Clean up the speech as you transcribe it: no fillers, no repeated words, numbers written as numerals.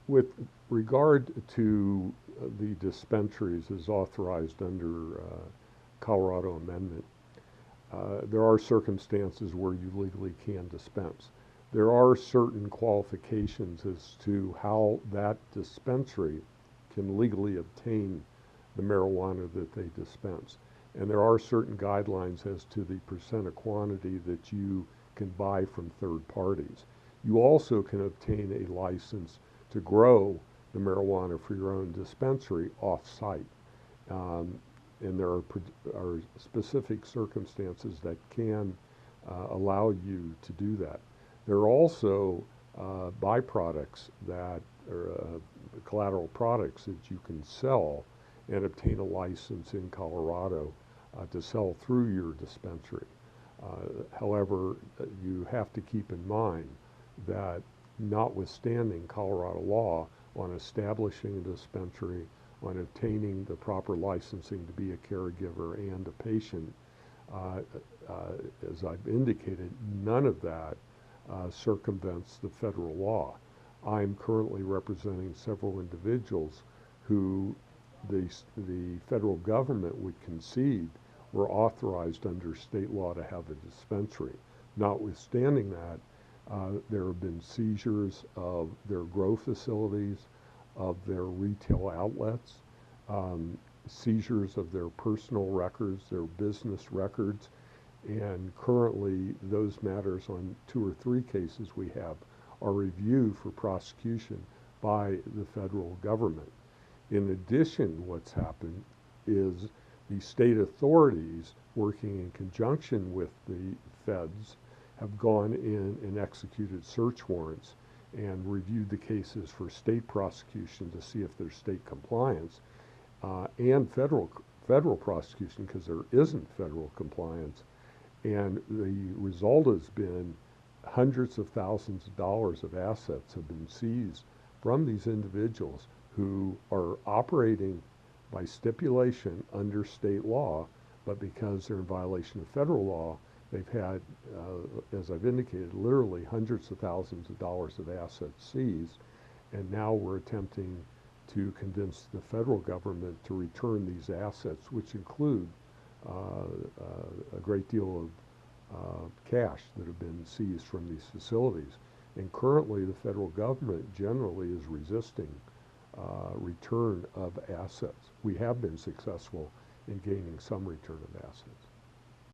With regard to the dispensaries as authorized under Colorado Amendment, there are circumstances where you legally can dispense. There are certain qualifications as to how that dispensary can legally obtain the marijuana that they dispense. And there are certain guidelines as to the percent of quantity that you can buy from third parties. You also can obtain a license to grow the marijuana for your own dispensary off-site. Um, and there are specific circumstances that can allow you to do that. There are also byproducts that are collateral products that you can sell and obtain a license in Colorado to sell through your dispensary. However, you have to keep in mind that notwithstanding Colorado law on establishing a dispensary, on obtaining the proper licensing to be a caregiver and a patient, uh, as I've indicated, none of that circumvents the federal law. I'm currently representing several individuals who the federal government would concede were authorized under state law to have a dispensary. Notwithstanding that, there have been seizures of their grow facilities, of their retail outlets, um, seizures of their personal records, their business records, and currently those matters on 2 or 3 cases we have are reviewed for prosecution by the federal government. In addition, what's happened is the state authorities, working in conjunction with the feds, have gone in and executed search warrants and reviewed the cases for state prosecution to see if there's state compliance and federal prosecution because there isn't federal compliance. And the result has been hundreds of thousands of dollars of assets have been seized from these individuals who are operating by stipulation under state law, but because they're in violation of federal law, they've had, as I've indicated, literally hundreds of thousands of dollars of assets seized, and now we're attempting to convince the federal government to return these assets, which include a great deal of cash that have been seized from these facilities. And currently, the federal government generally is resisting return of assets. We have been successful in gaining some return of assets.